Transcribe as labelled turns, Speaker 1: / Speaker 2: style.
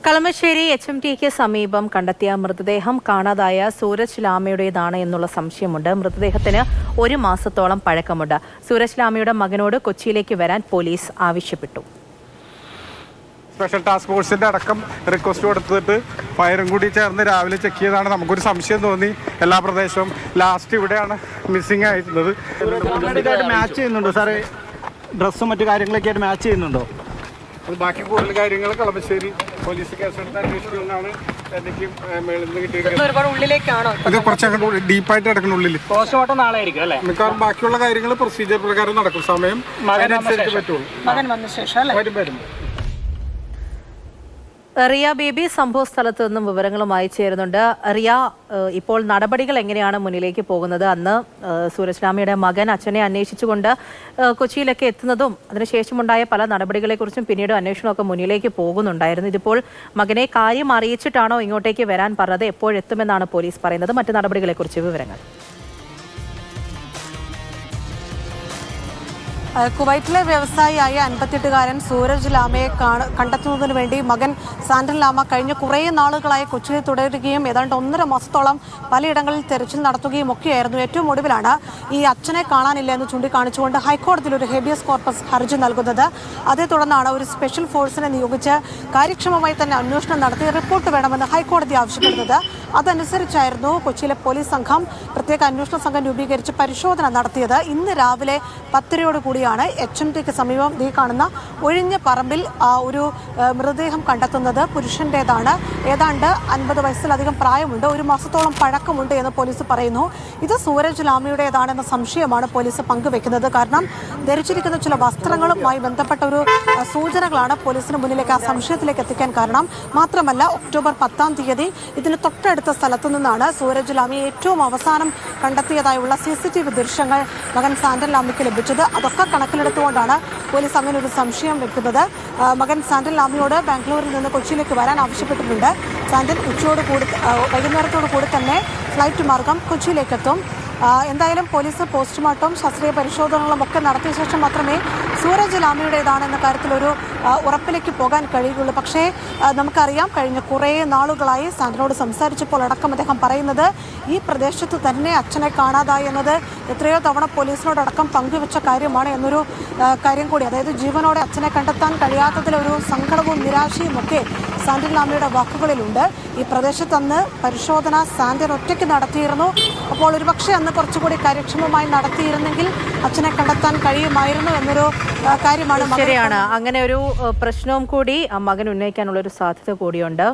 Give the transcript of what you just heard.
Speaker 1: കളമശ്ശേരി HMTക്ക് സമീപം കണ്ടെത്തിയ മൃതദേഹം കാണാതായ സൂരജ് ലാമയുടേതാണ് എന്നുള്ള സംശയമുണ്ട്. മൃതദേഹത്തിന് 1 മാസത്തോളം പഴക്കമുണ്ട്. സൂരജ് ലാമയുടെ മകനോട് കൊച്ചിയിലേക്ക് വരാൻ പോലീസ് ആവശ്യപ്പെട്ടു.
Speaker 2: സ്പെഷ്യൽ ടാസ്ക് ഫോഴ്സിന്റെ അടക്കം റിക്വസ്റ്റ് കൊടുത്തിട്ട് ഫയറും കൂടി ചേർന്ന് രാവിലെ ചെക്ക് ചെയ്താണ് നമുക്കൊരു സംശയം തോന്നി. എല്ലാ പ്രദേശവും ലാസ്റ്റ് ഇവിടെയാണ് മിസ്സിംഗ് ആയിരുന്നത്.
Speaker 3: മാച്ച് ചെയ്യുന്നുണ്ടോ സാറേ? ഡ്രസ്സും മറ്റു കാര്യങ്ങളൊക്കെ ആയിട്ട് മാച്ച് ചെയ്യുന്നുണ്ടോ?
Speaker 2: അത് ബാക്കി കൂടുതൽ കാര്യങ്ങൾ കളമശ്ശേരി പോലീസ് കേസെടുത്ത് അന്വേഷിക്കുമെന്നാണ് എനിക്ക് മേളിൽ നിന്ന് കിട്ടിയിരിക്കുന്നത്. ഇത് കുറച്ചങ്ങോട്ട് ഡീപ്പായിട്ട് കിടക്കുന്ന ഉള്ളിൽ
Speaker 3: പോസ്റ്റ്മോർട്ടം നാളെ ആയിരിക്കും അല്ലേ?
Speaker 2: മിക്കവാറും ബാക്കിയുള്ള കാര്യങ്ങൾ പ്രൊസീജിയർ പ്രകാരം നടക്കും. സമയം അതിനനുസരിച്ച് പറ്റുള്ളൂ. വരും.
Speaker 1: റിയ ബേബി സംഭവ സ്ഥലത്ത് നിന്നും വിവരങ്ങളുമായി ചേരുന്നുണ്ട്. റിയ, ഇപ്പോൾ നടപടികൾ എങ്ങനെയാണ് മുന്നിലേക്ക് പോകുന്നത്? അന്ന് സൂരജ് ലാമയുടെ മകൻ അച്ഛനെ അന്വേഷിച്ചുകൊണ്ട് കൊച്ചിയിലൊക്കെ എത്തുന്നതും അതിനുശേഷമുണ്ടായ പല നടപടികളെക്കുറിച്ചും പിന്നീട് അന്വേഷണമൊക്കെ മുന്നിലേക്ക് പോകുന്നുണ്ടായിരുന്നു. ഇതിപ്പോൾ മകനെ കാര്യം അറിയിച്ചിട്ടാണോ ഇങ്ങോട്ടേക്ക് വരാൻ പറഞ്ഞത്? എപ്പോഴെത്തുമെന്നാണ് പോലീസ് പറയുന്നത്? മറ്റു നടപടികളെക്കുറിച്ച് വിവരങ്ങൾ.
Speaker 4: കുവൈറ്റിലെ വ്യവസായിയായ 58-കാരൻ സൂരജ് ലാമയെ കണ്ടെത്തുന്നതിന് വേണ്ടി മകൻ സാൻഡൻ ലാമ കഴിഞ്ഞ കുറേ നാളുകളായി കൊച്ചിയിൽ തുടരുകയും ഏതാണ്ട് 1.5 മാസത്തോളം പലയിടങ്ങളിൽ തെരച്ചിൽ നടത്തുകയും ഒക്കെയായിരുന്നു. ഏറ്റവും ഒടുവിലാണ് ഈ അച്ഛനെ കാണാനില്ല എന്ന് ചൂണ്ടിക്കാണിച്ചുകൊണ്ട് ഹൈക്കോടതിയിൽ ഒരു ഹേബിയസ് കോർപ്പസ് ഹർജി നൽകുന്നത്. അതേ തുടർന്നാണ് ഒരു സ്പെഷ്യൽ ഫോഴ്സിനെ നിയോഗിച്ച് കാര്യക്ഷമമായി തന്നെ അന്വേഷണം നടത്തി റിപ്പോർട്ട് വേണമെന്ന് ഹൈക്കോടതി ആവശ്യപ്പെടുന്നത്. അതനുസരിച്ചായിരുന്നു കൊച്ചിയിലെ പോലീസ് സംഘം പ്രത്യേക അന്വേഷണ സംഘം രൂപീകരിച്ച് പരിശോധന നടത്തിയത്. ഇന്ന് രാവിലെ 10:30 കൂടിയാണ് HMTക്ക് സമീപം ഈ കാണുന്ന ഒഴിഞ്ഞ പറമ്പിൽ ഒരു മൃതദേഹം കണ്ടെത്തുന്നത്. പുരുഷൻ്റേതാണ്. ഏതാണ്ട് 50 വയസ്സിലധികം പ്രായമുണ്ട്. 1 മാസത്തോളം പഴക്കമുണ്ട് എന്ന് പോലീസ് പറയുന്നു. ഇത് സൂരജ് ലാമയുടേതാണെന്ന സംശയമാണ് പോലീസ് പങ്കുവെക്കുന്നത്. കാരണം ധരിച്ചിരിക്കുന്ന ചില വസ്ത്രങ്ങളുമായി ബന്ധപ്പെട്ട ഒരു സൂചനകളാണ് പോലീസിന് മുന്നിലേക്ക് ആ സംശയത്തിലേക്ക് എത്തിക്കാൻ കാരണം. മാത്രമല്ല, ഒക്ടോബർ 10-ാം തീയതി ഇതിന് തൊട്ടടുത്ത സ്ഥലത്തു നിന്നാണ് സൂരജ് ലാമയെ ഏറ്റവും അവസാനം കണ്ടെത്തിയതായുള്ള CCTV ദൃശ്യങ്ങൾ മകൻ സാൻഡൻ ലാമയ്ക്ക് ലഭിച്ചത്. അതൊക്കെ കണക്കിലെടുത്തുകൊണ്ടാണ് പോലീസ് അങ്ങനെ ഒരു സംശയം വെക്കുന്നത്. മകൻ സാൻഡൻ ലാമയോട് ബാംഗ്ലൂരിൽ നിന്ന് കൊച്ചിയിലേക്ക് വരാൻ ആവശ്യപ്പെട്ടിട്ടുണ്ട്. സാൻഡൻ വൈകുന്നേരത്തോടു കൂടി തന്നെ ഫ്ലൈറ്റ് മാർഗം കൊച്ചിയിലേക്കെത്തും. എന്തായാലും പോലീസ് പോസ്റ്റ്മോർട്ടം ശാസ്ത്രീയ പരിശോധനകളും ഒക്കെ നടത്തിയ ശേഷം മാത്രമേ സൂരജ് ലാമയുടേതാണെന്ന കാര്യത്തിലൊരു ഉറപ്പിലേക്ക് പോകാൻ കഴിയുകയുള്ളൂ. പക്ഷേ നമുക്കറിയാം, കഴിഞ്ഞ കുറേ നാളുകളായി സാൻഡനോട് സംസാരിച്ചപ്പോൾ അടക്കം അദ്ദേഹം പറയുന്നത് ഈ പ്രദേശത്ത് തന്നെ അച്ഛനെ കാണാതായി എന്നത് എത്രയോ തവണ പോലീസിനോടക്കം പങ്കുവെച്ച കാര്യമാണ് എന്നൊരു കാര്യം കൂടി. അതായത് ജീവനോടെ അച്ഛനെ കണ്ടെത്താൻ കഴിയാത്തതിലൊരു സങ്കടവും നിരാശയും ഒക്കെ സാൻഡൻ ലാമയുടെ വാക്കുകളിലുണ്ട്. ഈ പ്രദേശത്ത് അന്ന് പരിശോധന സാൻഡൻ ഒറ്റയ്ക്ക് നടത്തിയിരുന്നു. അപ്പോൾ ഒരുപക്ഷെ അന്ന് കുറച്ചുകൂടി കാര്യക്ഷമമായി നടത്തിയിരുന്നെങ്കിൽ അച്ഛനെ കണ്ടെത്താൻ കഴിയുമായിരുന്നു എന്നൊരു കാര്യമാണ്.
Speaker 1: ശരിയാണ്. അങ്ങനെ ഒരു പ്രശ്നവും കൂടി മകൻ ഉന്നയിക്കാനുള്ള ഒരു സാധ്യത കൂടിയുണ്ട്.